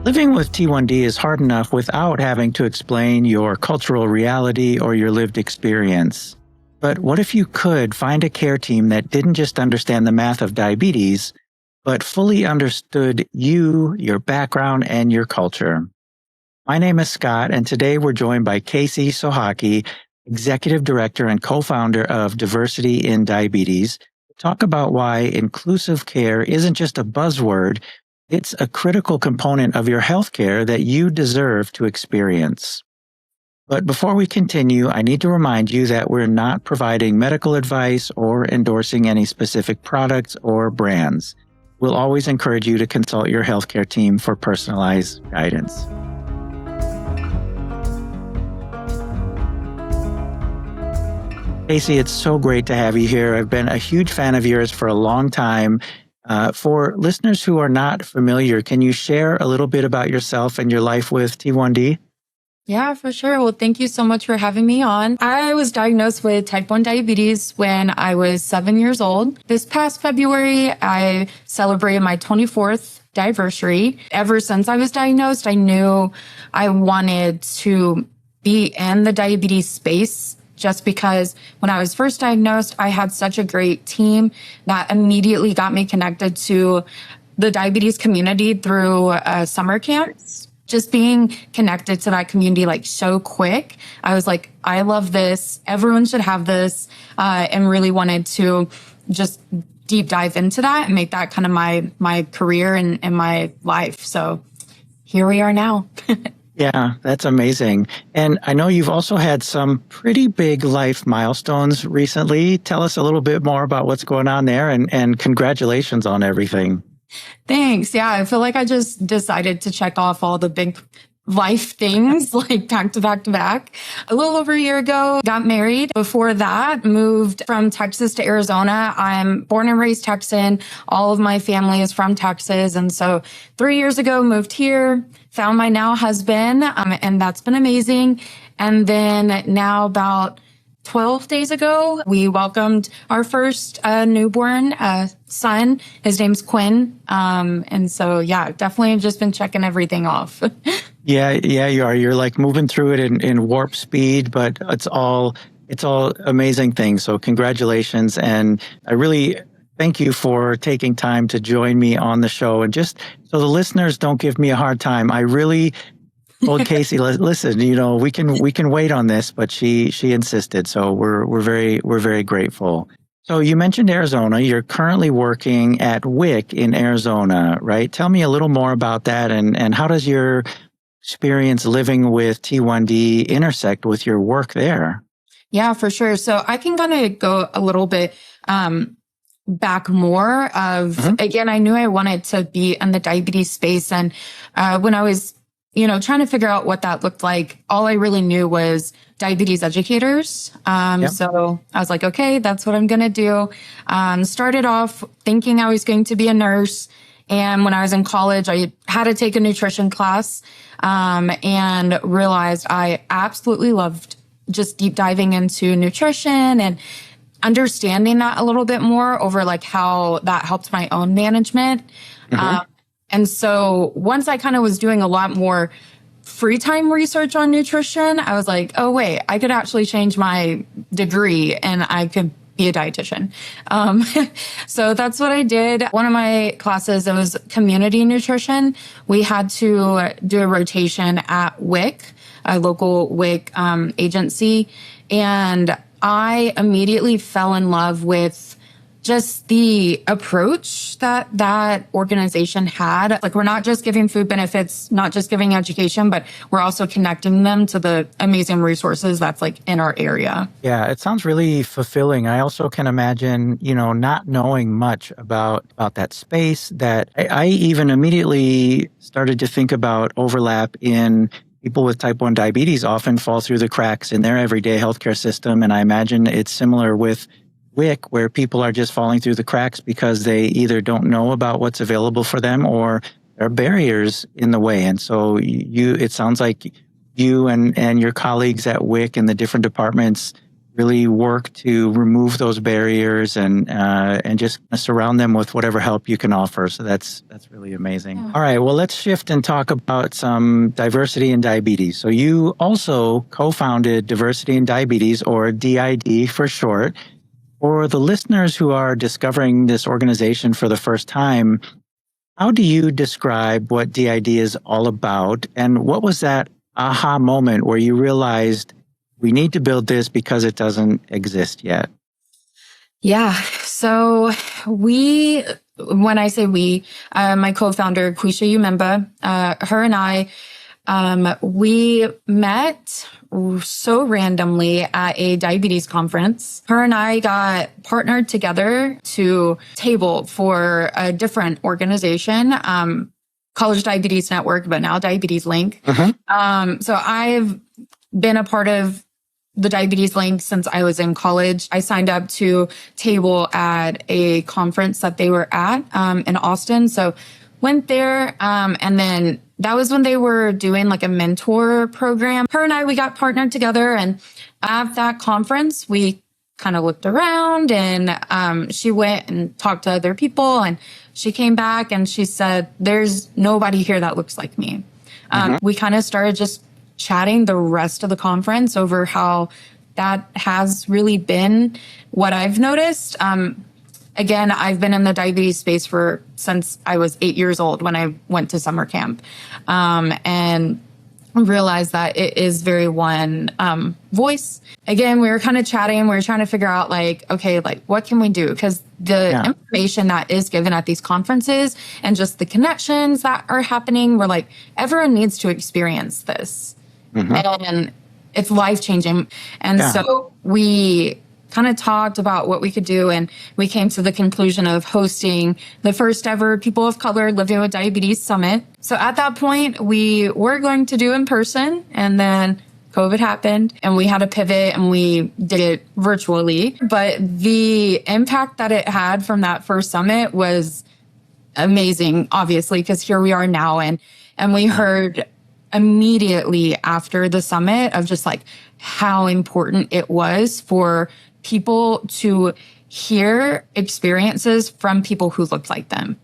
Living with T1D is hard enough without having to explain your cultural reality or your lived experience. But what if you could find a care team that didn't just understand the math of diabetes, but fully understood you, your background, and your culture? My name is Scott, and today we're joined by Kacey Sochacki, Executive Director and co-founder of Diversity in Diabetes, to talk about why inclusive care isn't just a buzzword. It's a critical component of your healthcare that you deserve to experience. But before we continue, I need to remind you that we're not providing medical advice or endorsing any specific products or brands. We'll always encourage you to consult your healthcare team for personalized guidance. Kacey, it's so great to have you here. I've been a huge fan of yours for a long time. For listeners who are not familiar, can you share a little bit about yourself and your life with T1D? Yeah, for sure. Well, thank you so much for having me on. I was diagnosed with type 1 diabetes when I was 7 years old. This past February, I celebrated my 24th anniversary. Ever since I was diagnosed, I knew I wanted to be in the diabetes space. Just because when I was first diagnosed, I had such a great team that immediately got me connected to the diabetes community through summer camps. Just being connected to that community like so quick, I was like, I love this. Everyone should have this, and really wanted to just deep dive into that and make that kind of my career and my life. So here we are now. Yeah, that's amazing. And I know you've also had some pretty big life milestones recently. Tell us a little bit more about what's going on there, and congratulations on everything. Thanks. Yeah, I feel like I just decided to check off all the big life things like back to back to back. A little over a year ago, got married. Before that, moved from Texas to Arizona. I'm born and raised Texan. All of my family is from Texas. And so 3 years ago, moved here, found my now husband, and that's been amazing. And then now about 12 days ago, we welcomed our first newborn son. His name's Quinn. And so, yeah, definitely just been checking everything off. Yeah, you are. You're like moving through it in warp speed, but it's all amazing things. So congratulations. And I really thank you for taking time to join me on the show. And just so the listeners don't give me a hard time, I really told Kacey, listen, we can wait on this, but she insisted. So we're very grateful. So you mentioned Arizona. You're currently working at WIC in Arizona, right? Tell me a little more about that, and how does your experience living with T1D intersect with your work there? Yeah, for sure. So I can kind of go a little bit back more of, again, I knew I wanted to be in the diabetes space. And when I was, trying to figure out what that looked like, all I really knew was diabetes educators. So I was like, okay, that's what I'm going to do. Started off thinking I was going to be a nurse. And when I was in college, I had to take a nutrition class, and realized I absolutely loved just deep diving into nutrition and understanding that a little bit more over like how that helped my own management. And so once I kind of was doing a lot more free time research on nutrition, I was like, oh, wait, I could actually change my degree and I could be a dietitian. So that's what I did. One of my classes, it was community nutrition. We had to do a rotation at WIC, a local WIC agency. And I immediately fell in love with just the approach that organization had. Like, we're not just giving food benefits, not just giving education, but we're also connecting them to the amazing resources that's like in our area. Yeah, it sounds really fulfilling. I also can imagine, not knowing much about that space, that I even immediately started to think about overlap in people with type 1 diabetes often fall through the cracks in their everyday healthcare system. And I imagine it's similar with WIC, where people are just falling through the cracks because they either don't know about what's available for them or there are barriers in the way. And so it sounds like you and your colleagues at WIC and the different departments really work to remove those barriers and just surround them with whatever help you can offer. So that's really amazing. Yeah. All right, well, let's shift and talk about some diversity in diabetes. So you also co-founded Diversity in Diabetes, or DID for short. For the listeners who are discovering this organization for the first time, how do you describe what DID is all about? And what was that aha moment where you realized we need to build this because it doesn't exist yet? Yeah. So when I say we, my co-founder, Kacey Sochacki, her and I, we met so randomly at a diabetes conference. Her and I got partnered together to table for a different organization, College Diabetes Network, but now Diabetes Link. So I've been a part of the Diabetes Link since I was in college. I signed up to table at a conference that they were at in Austin. So went there, and then that was when they were doing like a mentor program. Her and I, we got partnered together, and at that conference, we kind of looked around, and she went and talked to other people, and she came back and she said, "There's nobody here that looks like me." We kind of started just chatting the rest of the conference over how that has really been what I've noticed. Again, I've been in the diabetes space since I was 8 years old when I went to summer camp, and realized that it is very one voice. Again, we were kind of chatting. We were trying to figure out okay, what can we do? Because the information that is given at these conferences and just the connections that are happening, we're like, everyone needs to experience this. And it's life-changing. And so we kind of talked about what we could do, and we came to the conclusion of hosting the first ever People of Color Living with Diabetes Summit. So at that point, we were going to do in person, and then COVID happened, and we had to pivot, and we did it virtually. But the impact that it had from that first summit was amazing, obviously, because here we are now, and we heard immediately after the summit of just how important it was for people to hear experiences from people who looked like them.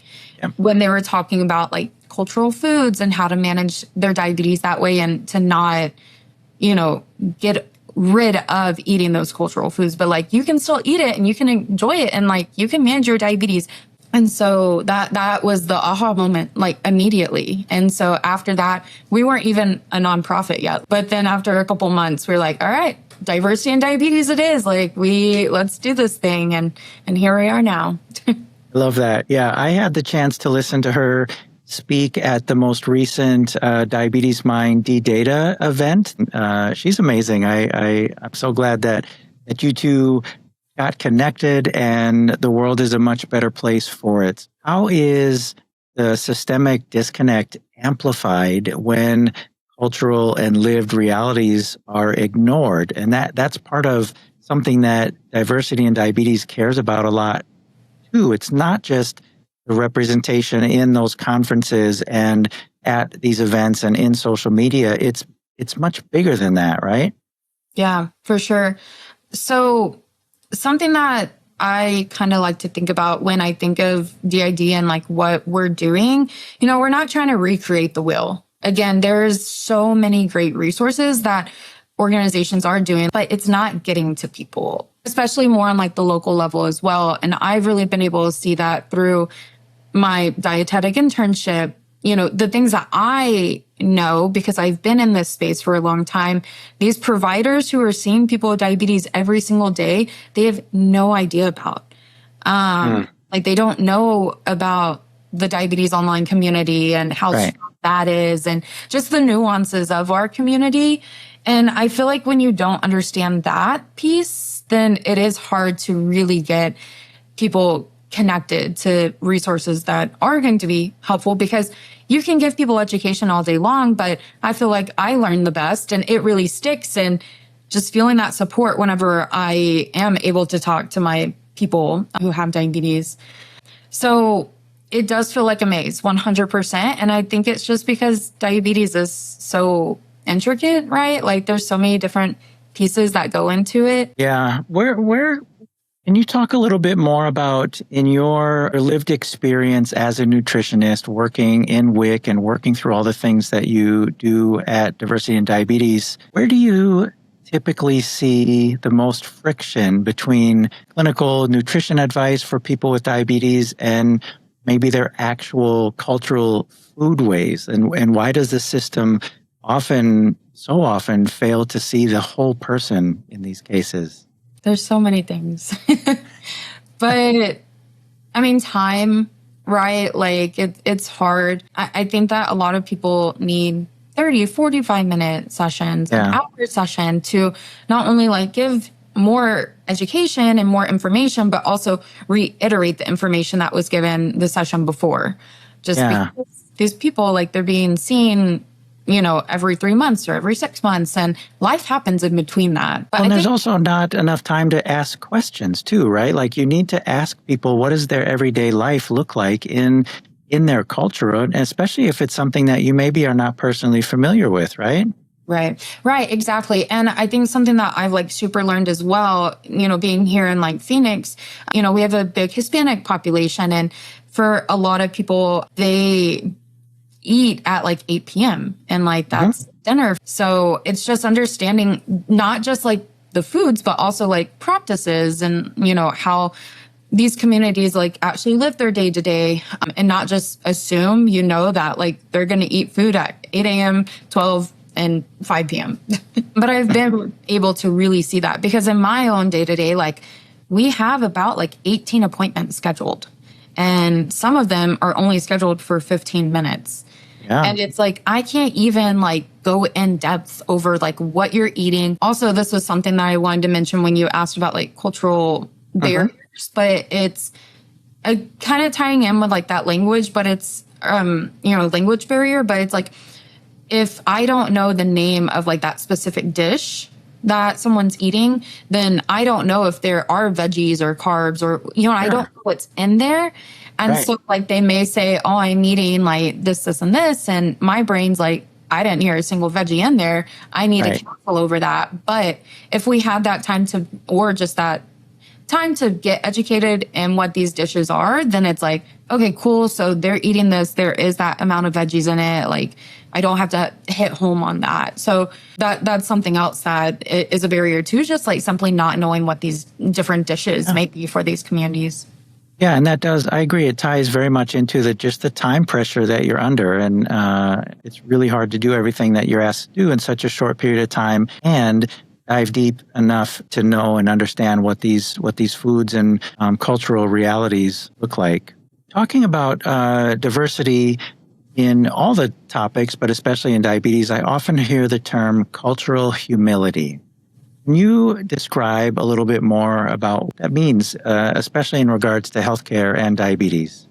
When they were talking about cultural foods and how to manage their diabetes that way, and to not, get rid of eating those cultural foods, but you can still eat it and you can enjoy it, and you can manage your diabetes. And so that was the aha moment, immediately. And so after that, we weren't even a nonprofit yet. But then after a couple months, we were like, all right, diversity in diabetes it is. Let's do this thing. And here we are now. I love that. Yeah, I had the chance to listen to her speak at the most recent Diabetes Mind D-Data event. She's amazing. I'm so glad that you two got connected, and the world is a much better place for it. How is the systemic disconnect amplified when cultural and lived realities are ignored? And that's part of something that Diversity in Diabetes cares about a lot too. It's not just the representation in those conferences and at these events and in social media. It's much bigger than that, right? Yeah, for sure. So something that I kind of like to think about when I think of DID and what we're doing, we're not trying to recreate the wheel. Again, there's so many great resources that organizations are doing, but it's not getting to people, especially more on the local level as well. And I've really been able to see that through my dietetic internship. The things that I know, because I've been in this space for a long time, these providers who are seeing people with diabetes every single day, they have no idea about. They don't know about the diabetes online community and how strong that is, and just the nuances of our community. And I feel like when you don't understand that piece, then it is hard to really get people connected to resources that are going to be helpful, because you can give people education all day long, but I feel like I learn the best and it really sticks. And just feeling that support whenever I am able to talk to my people who have diabetes. So it does feel like a maze, 100%. And I think it's just because diabetes is so intricate, right? There's so many different pieces that go into it. Yeah. Where can you talk a little bit more about in your lived experience as a nutritionist working in WIC and working through all the things that you do at Diversity in Diabetes? Where do you typically see the most friction between clinical nutrition advice for people with diabetes and maybe their actual cultural food ways? And why does the system so often fail to see the whole person in these cases? There's so many things. But I mean, time, right? Like it's hard. I think that a lot of people need 30, 45-minute sessions, an hour session to not only like give more education and more information, but also reiterate the information that was given the session before. Just because these people, like they're being seen, every 3 months or every 6 months, and life happens in between that. But there's also not enough time to ask questions too, right? Like you need to ask people, what does their everyday life look like in their culture, especially if it's something that you maybe are not personally familiar with, right? Right, exactly. And I think something that I've like super learned as well, being here in like Phoenix, we have a big Hispanic population, and for a lot of people, they eat at like 8 p.m. and like that's dinner. So it's just understanding not just like the foods, but also like practices and, how these communities like actually live their day to day, and not just assume, that like they're going to eat food at 8 a.m., 12 and 5 p.m. But I've been able to really see that because in my own day to day, like we have about like 18 appointments scheduled, and some of them are only scheduled for 15 minutes. Yeah. And it's like, I can't even like go in depth over like what you're eating. Also, this was something that I wanted to mention when you asked about like cultural barriers, but it's kind of tying in with like that language, but it's, language barrier, but it's like, if I don't know the name of like that specific dish that someone's eating, then I don't know if there are veggies or carbs or, I don't know what's in there. And so like they may say, oh, I'm eating like this, and this. And my brain's like, I didn't hear a single veggie in there. I need to cancel over that. But if we had that time to get educated in what these dishes are, then it's like, okay, cool. So they're eating this. There is that amount of veggies in it. Like I don't have to hit home on that. So that's something else that is a barrier too, just like simply not knowing what these different dishes may be for these communities. Yeah, and I agree. It ties very much into the time pressure that you're under. And it's really hard to do everything that you're asked to do in such a short period of time and dive deep enough to know and understand what these foods and cultural realities look like. Talking about diversity in all the topics, but especially in diabetes, I often hear the term cultural humility. Can you describe a little bit more about what that means, especially in regards to healthcare and diabetes?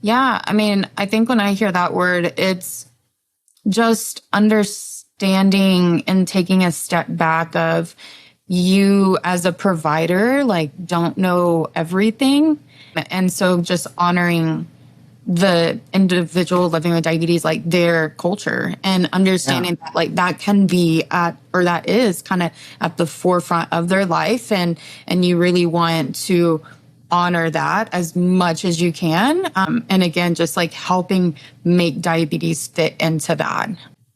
Yeah, I mean, I think when I hear that word, it's just understanding and taking a step back of you as a provider, like don't know everything. And so just honoring the individual living with diabetes, like their culture, and understanding that like that can be that is kind of at the forefront of their life. And you really want to honor that as much as you can. And again, just like helping make diabetes fit into that.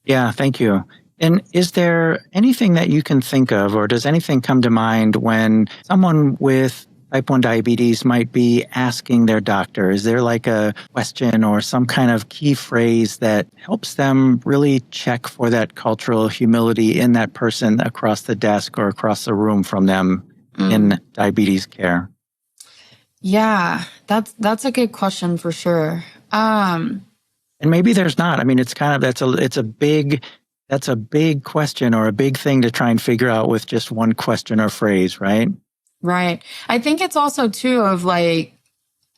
Yeah, thank you. And is there anything that you can think of, or does anything come to mind when someone with type 1 diabetes might be asking their doctor? Is there like a question or some kind of key phrase that helps them really check for that cultural humility in that person across the desk or across the room from them in diabetes care? Yeah, that's a good question for sure. And maybe there's not. I mean, it's kind of, that's a big question or a big thing to try and figure out with just one question or phrase, right? Right. I think it's also too of like,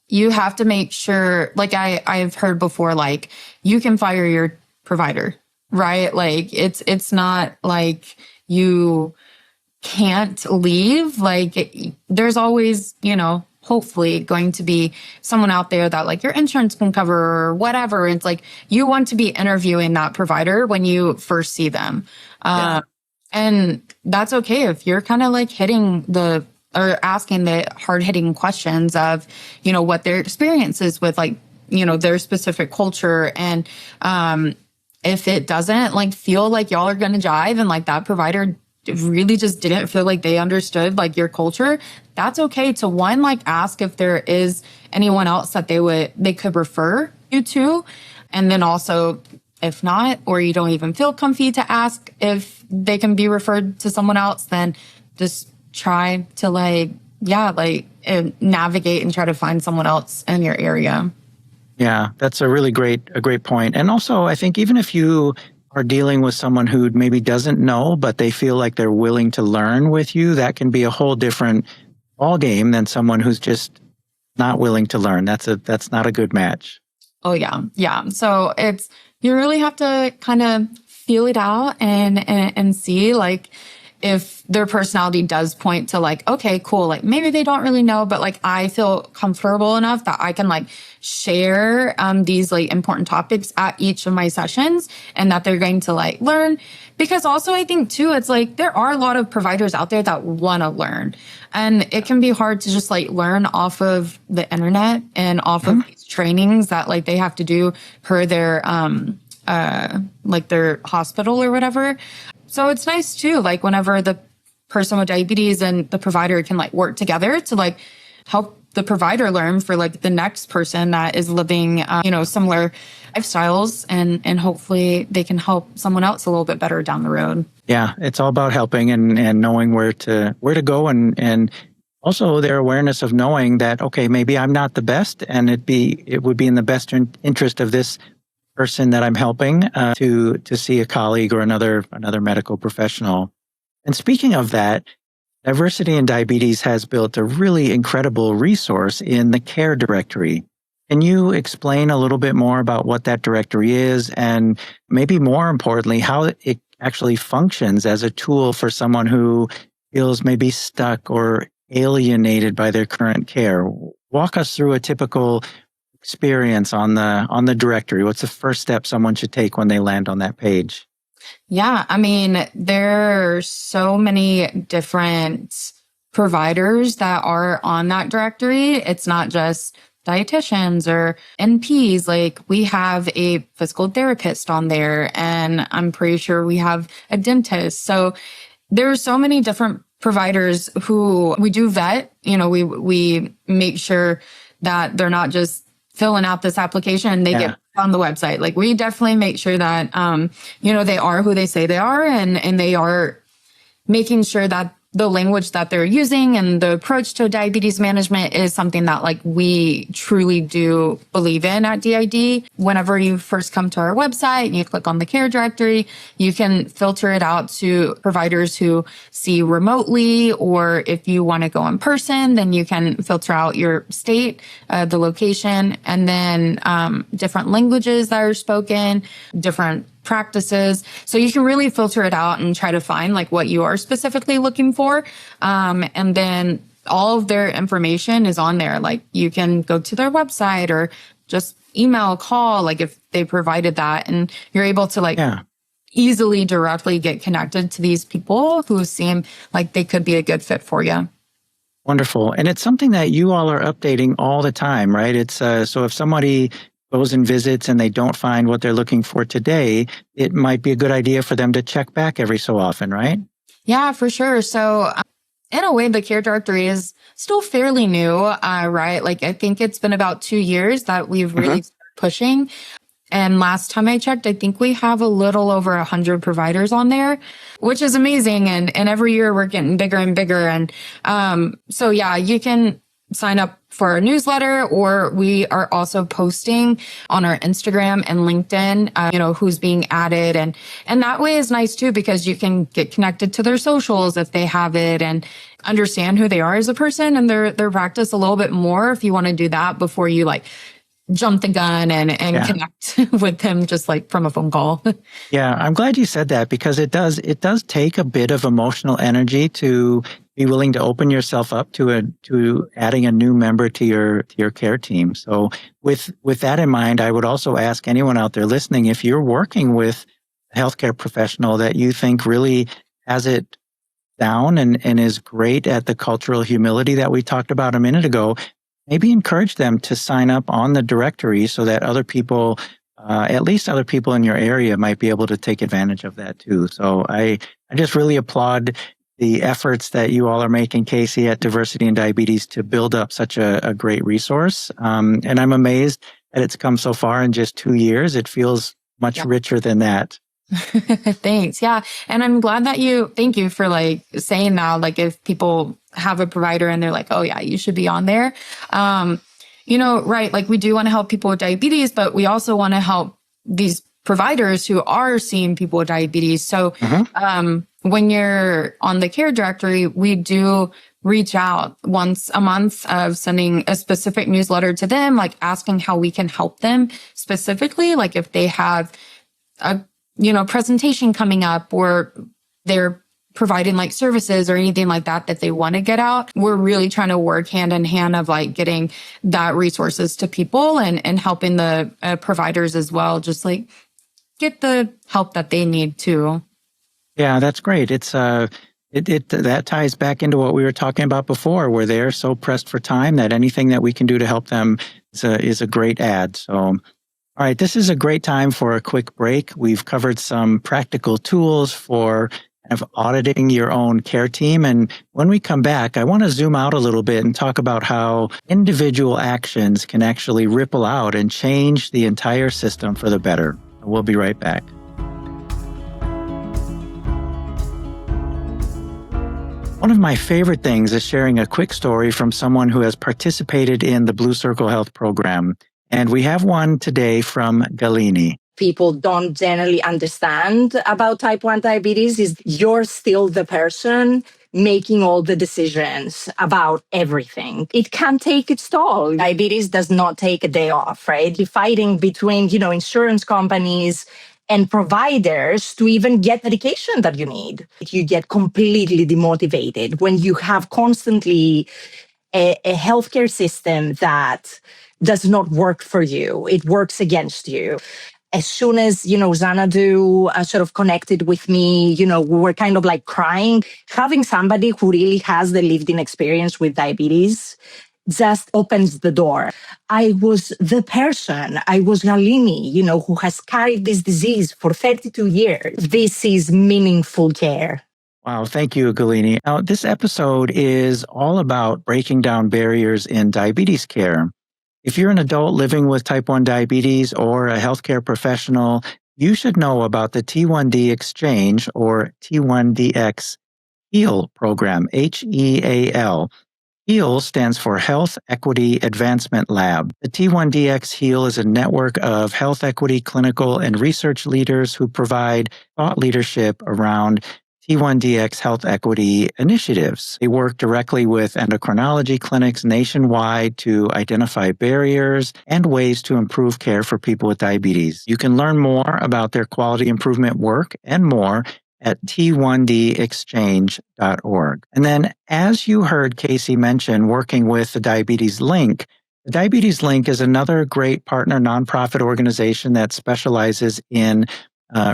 you have to make sure, like I've heard before, like you can fire your provider, right? Like it's not like you can't leave. Like there's always, hopefully going to be someone out there that like your insurance can cover or whatever. It's like, you want to be interviewing that provider when you first see them. And that's okay if you're kind of like or asking the hard hitting questions of, what their experience is with like, their specific culture. And if it doesn't like feel like y'all are going to jive and like that provider really just didn't feel like they understood like your culture, that's okay to one, like ask if there is anyone else that they could refer you to. And then also, if not, or you don't even feel comfy to ask if they can be referred to someone else, then just try to navigate and try to find someone else in your area. Yeah, that's a great point. And also, I think even if you are dealing with someone who maybe doesn't know, but they feel like they're willing to learn with you, that can be a whole different ball game than someone who's just not willing to learn. That's not a good match. Oh yeah. Yeah. So you really have to kind of feel it out and see like if their personality does point to like, okay, cool. Like maybe they don't really know, but like I feel comfortable enough that I can like share these like important topics at each of my sessions and that they're going to like learn. Because also I think too, it's like there are a lot of providers out there that want to learn. And it can be hard to just like learn off of the internet and off of these trainings that like they have to do per their like their hospital or whatever. So it's nice too, like whenever the person with diabetes and the provider can like work together to like help the provider learn for like the next person that is living, similar lifestyles, and hopefully they can help someone else a little bit better down the road. Yeah, it's all about helping and knowing where to go and also their awareness of knowing that, okay, maybe I'm not the best, and it would be in the best interest of this person that I'm helping to see a colleague or another medical professional. And speaking of that, Diversity in Diabetes has built a really incredible resource in the care directory. Can you explain a little bit more about what that directory is, and maybe more importantly, how it actually functions as a tool for someone who feels maybe stuck or alienated by their current care? Walk us through a typical experience on the directory. What's the first step someone should take when they land on that page? Yeah, I mean, there are so many different providers that are on that directory. It's not just dietitians or NPs. Like we have a physical therapist on there, and I'm pretty sure we have a dentist. So there are so many different providers who we do vet. We make sure that they're not just filling out this application and they get on the website. Like we definitely make sure that, they are who they say they are, and they are making sure that the language that they're using and the approach to diabetes management is something that like we truly do believe in at DID. Whenever you first come to our website and you click on the care directory, you can filter it out to providers who see remotely, or if you want to go in person, then you can filter out your state, the location, and then different languages that are spoken, different practices. So you can really filter it out and try to find like what you are specifically looking for. And then all of their information is on there. Like you can go to their website or just email, call, like if they provided that, and you're able to easily directly get connected to these people who seem like they could be a good fit for you. Wonderful. And it's something that you all are updating all the time, right? It's so if somebody goes and visits and they don't find what they're looking for today, it might be a good idea for them to check back every so often, right? Yeah, for sure. So in a way, the care directory is still fairly new, right? Like I think it's been about 2 years that we've really started pushing. And last time I checked, I think we have a little over 100 providers on there, which is amazing. And every year we're getting bigger and bigger. And so yeah, you can sign up for our newsletter, or we are also posting on our Instagram and LinkedIn, who's being added. And that way is nice too, because you can get connected to their socials if they have it and understand who they are as a person and their practice a little bit more if you want to do that before you like jump the gun and connect with them just like from a phone call. Yeah, I'm glad you said that, because it does take a bit of emotional energy to be willing to open yourself up to adding a new member to your care team. So with that in mind, I would also ask anyone out there listening, if you're working with a healthcare professional that you think really has it down and is great at the cultural humility that we talked about a minute ago, maybe encourage them to sign up on the directory so that other people, at least other people in your area, might be able to take advantage of that too. So I just really applaud the efforts that you all are making, Kacey, at Diversity in Diabetes to build up such a great resource. And I'm amazed that it's come so far in just 2 years. It feels much richer than that. Thanks. Yeah. And I'm glad that thank you for like saying that, like if people have a provider and they're like, oh yeah, you should be on there. Right. Like we do want to help people with diabetes, but we also want to help these providers who are seeing people with diabetes. So, when you're on the care directory, we do reach out once a month of sending a specific newsletter to them, like asking how we can help them specifically, like if they have a presentation coming up or they're providing like services or anything like that they want to get out. We're really trying to work hand in hand of like getting that resources to people and helping the providers as well, just like get the help that they need too. Yeah, that's great. It's that ties back into what we were talking about before, where they're so pressed for time that anything that we can do to help them is a great add. So, all right, this is a great time for a quick break. We've covered some practical tools for kind of auditing your own care team. And when we come back, I want to zoom out a little bit and talk about how individual actions can actually ripple out and change the entire system for the better. We'll be right back. One of my favorite things is sharing a quick story from someone who has participated in the Blue Circle Health program. And we have one today from Galini. People don't generally understand about type 1 diabetes is you're still the person making all the decisions about everything. It can take its toll. Diabetes does not take a day off, right? You're fighting between, insurance companies and providers to even get medication that you need. You get completely demotivated when you have constantly a healthcare system that does not work for you. It works against you. As soon as, Xanadu sort of connected with me, we were kind of like crying. Having somebody who really has the lived-in experience with diabetes just opens the door. I was the person, I was Nalini, who has carried this disease for 32 years. This is meaningful care. Wow, thank you, Galini. Now, this episode is all about breaking down barriers in diabetes care. If you're an adult living with type 1 diabetes or a healthcare professional, you should know about the T1D Exchange or T1DX HEAL program, HEAL. HEAL stands for Health Equity Advancement Lab. The T1DX HEAL is a network of health equity clinical and research leaders who provide thought leadership around T1DX health equity initiatives. They work directly with endocrinology clinics nationwide to identify barriers and ways to improve care for people with diabetes. You can learn more about their quality improvement work and more at T1DExchange.org. And then, as you heard Kacey mention, working with the Diabetes Link is another great partner nonprofit organization that specializes in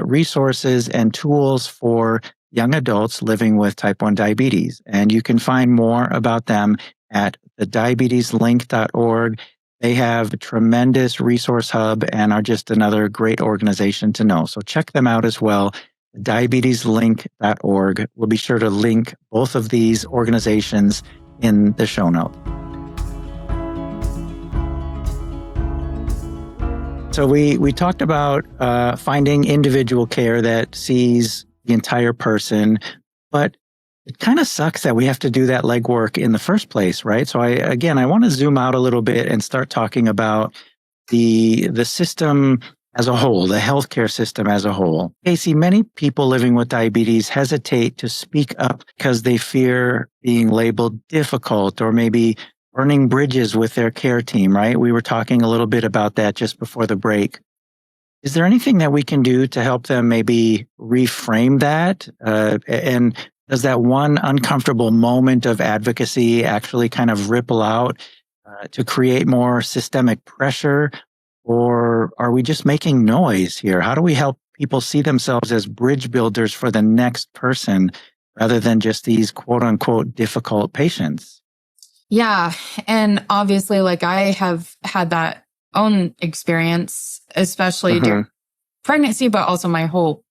resources and tools for young adults living with type 1 diabetes. And you can find more about them at thediabetieslink.org. They have a tremendous resource hub and are just another great organization to know. So check them out as well. Diabetieslink.org. We'll be sure to link both of these organizations in the show notes. So we talked about finding individual care that sees the entire person, but it kind of sucks that we have to do that legwork in the first place, right? So I want to zoom out a little bit and start talking about the system as a whole, the healthcare system as a whole. Kacey, many people living with diabetes hesitate to speak up because they fear being labeled difficult or maybe burning bridges with their care team, right? We were talking a little bit about that just before the break. Is there anything that we can do to help them maybe reframe that? And does that one uncomfortable moment of advocacy actually kind of ripple out to create more systemic pressure? Or are we just making noise here? How do we help people see themselves as bridge builders for the next person rather than just these quote unquote difficult patients. Yeah. And obviously, like I have had that own experience, especially during pregnancy, but also my whole,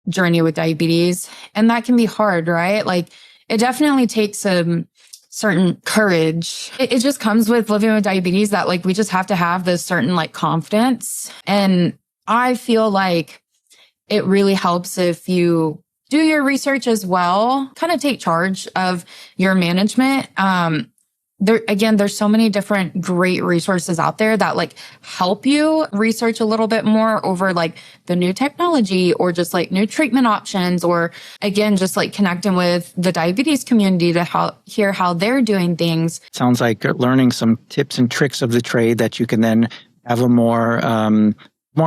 journey with diabetes. And that can be hard, right? Like it definitely takes some certain courage. It just comes with living with diabetes that like we just have to have this certain like confidence. And I feel like it really helps if you do your research as well, kind of take charge of your management. There's so many different great resources out there that like help you research a little bit more over like the new technology or just like new treatment options, or again, just like connecting with the diabetes community to hear how they're doing things. Sounds like learning some tips and tricks of the trade that you can then have a more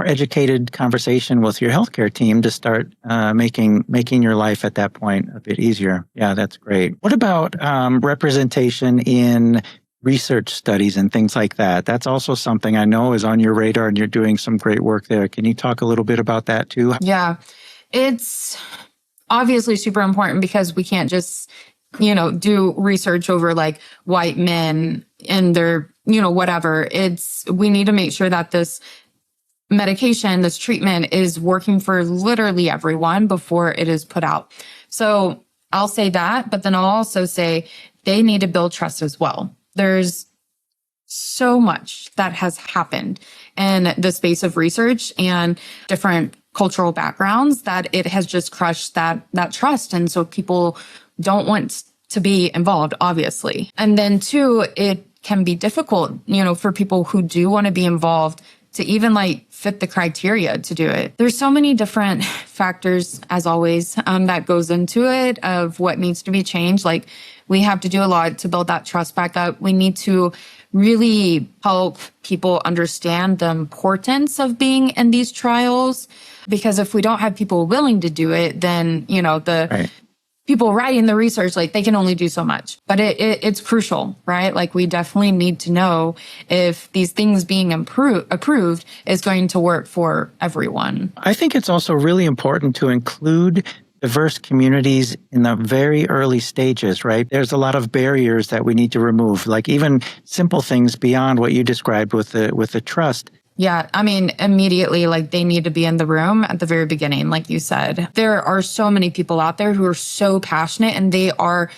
educated conversation with your healthcare team to start making your life at that point a bit easier. Yeah, that's great. What about representation in research studies and things like that? That's also something I know is on your radar, and you're doing some great work there. Can you talk a little bit about that too? Yeah, it's obviously super important because we can't just, do research over like white men and their, whatever. We need to make sure that this medication, this treatment is working for literally everyone before it is put out. So I'll say that, but then I'll also say they need to build trust as well. There's so much that has happened in the space of research and different cultural backgrounds that it has just crushed that trust. And so people don't want to be involved, obviously. And then two, it can be difficult, for people who do want to be involved to even like fit the criteria to do it. There's so many different factors, as always, that goes into it of what needs to be changed. Like we have to do a lot to build that trust back up. We need to really help people understand the importance of being in these trials, because if we don't have people willing to do it, then, Right. People writing the research, like they can only do so much, but it's crucial, right? Like we definitely need to know if these things being approved is going to work for everyone. I think it's also really important to include diverse communities in the very early stages, right? There's a lot of barriers that we need to remove, like even simple things beyond what you described with the trust. Yeah, I mean, immediately, like they need to be in the room at the very beginning, like you said. There are so many people out there who are so passionate and they are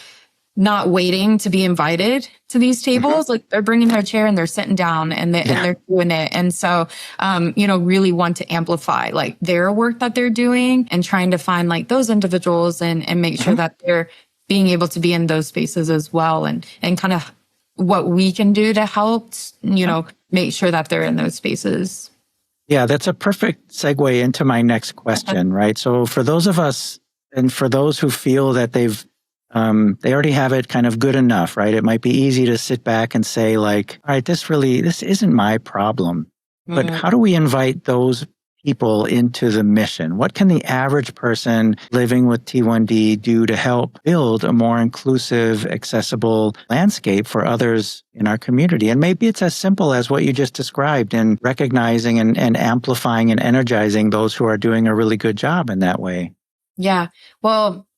not waiting to be invited to these tables. Like they're bringing their chair and they're sitting down and they're doing it. And so, really want to amplify like their work that they're doing and trying to find like those individuals and make sure that they're being able to be in those spaces as well, and kind of what we can do to help, make sure that they're in those spaces. Yeah, that's a perfect segue into my next question, right? So for those of us and for those who feel that they already have it kind of good enough, right? It might be easy to sit back and say like, all right, this isn't my problem. But how do we invite those people into the mission? What can the average person living with T1D do to help build a more inclusive, accessible landscape for others in our community? And maybe it's as simple as what you just described, in recognizing and amplifying and energizing those who are doing a really good job in that way. Yeah. Well,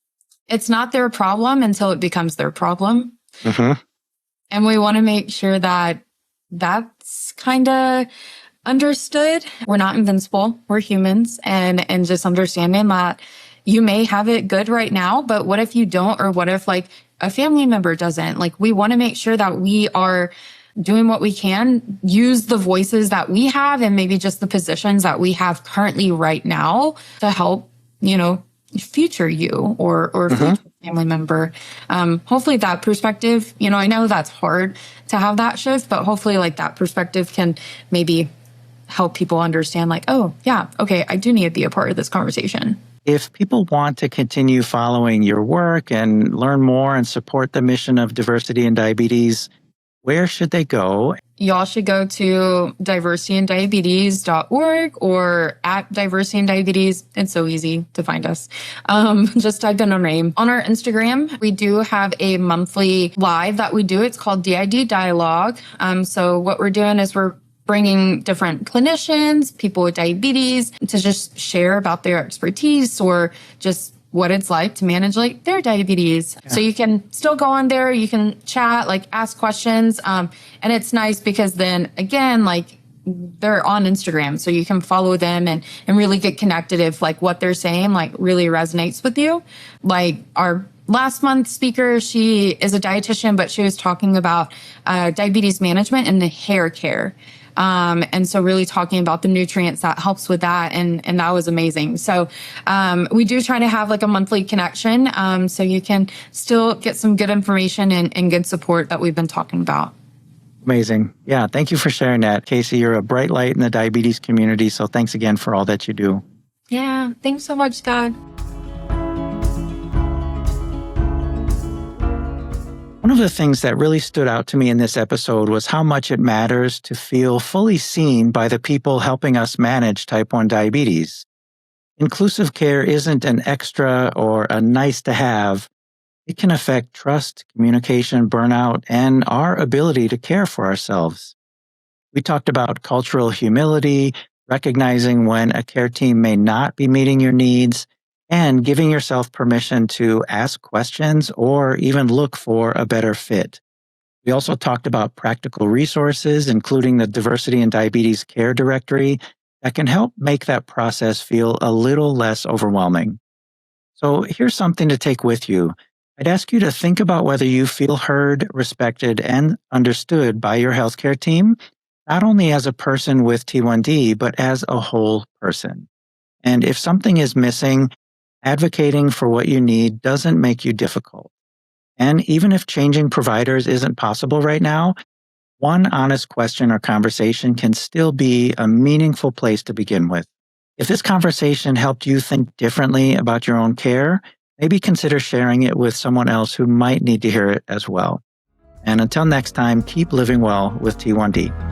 it's not their problem until it becomes their problem. And we want to make sure that that's kind of understood. We're not invincible. We're humans, and just understanding that you may have it good right now, but what if you don't? Or what if like a family member doesn't? Like we want to make sure that we are doing what we can, use the voices that we have and maybe just the positions that we have currently right now to help, future you or future family member. Hopefully that perspective, I know that's hard to have that shift, but hopefully like that perspective can maybe help people understand like, oh yeah, okay, I do need to be a part of this conversation. If people want to continue following your work and learn more and support the mission of diversity in diabetes, where should they go? Y'all should go to diversityindiabetes.org or at diversityindiabetes. It's so easy to find us. Just type in our name. On our Instagram, we do have a monthly live that we do. It's called DID Dialogue. So what we're doing is we're bringing different clinicians, people with diabetes, to just share about their expertise or just what it's like to manage like their diabetes. Yeah. So you can still go on there, you can chat, like ask questions. And it's nice because then again, like they're on Instagram, so you can follow them and really get connected if like what they're saying like really resonates with you. Like our last month speaker, she is a dietitian, but she was talking about diabetes management and the hair care. And so really talking about the nutrients that helps with that. And that was amazing. So, we do try to have like a monthly connection. So you can still get some good information and good support that we've been talking about. Amazing. Yeah. Thank you for sharing that, Kacey. You're a bright light in the diabetes community. So thanks again for all that you do. Yeah. Thanks so much, Dad. One of the things that really stood out to me in this episode was how much it matters to feel fully seen by the people helping us manage type 1 diabetes. Inclusive care isn't an extra or a nice to have. It can affect trust, communication, burnout, and our ability to care for ourselves. We talked about cultural humility, recognizing when a care team may not be meeting your needs, and giving yourself permission to ask questions or even look for a better fit. We also talked about practical resources, including the Diversity in Diabetes Care Directory, that can help make that process feel a little less overwhelming. So here's something to take with you. I'd ask you to think about whether you feel heard, respected, and understood by your healthcare team, not only as a person with T1D, but as a whole person. And if something is missing, advocating for what you need doesn't make you difficult. And even if changing providers isn't possible right now, one honest question or conversation can still be a meaningful place to begin with. If this conversation helped you think differently about your own care, maybe consider sharing it with someone else who might need to hear it as well. And until next time, keep living well with T1D.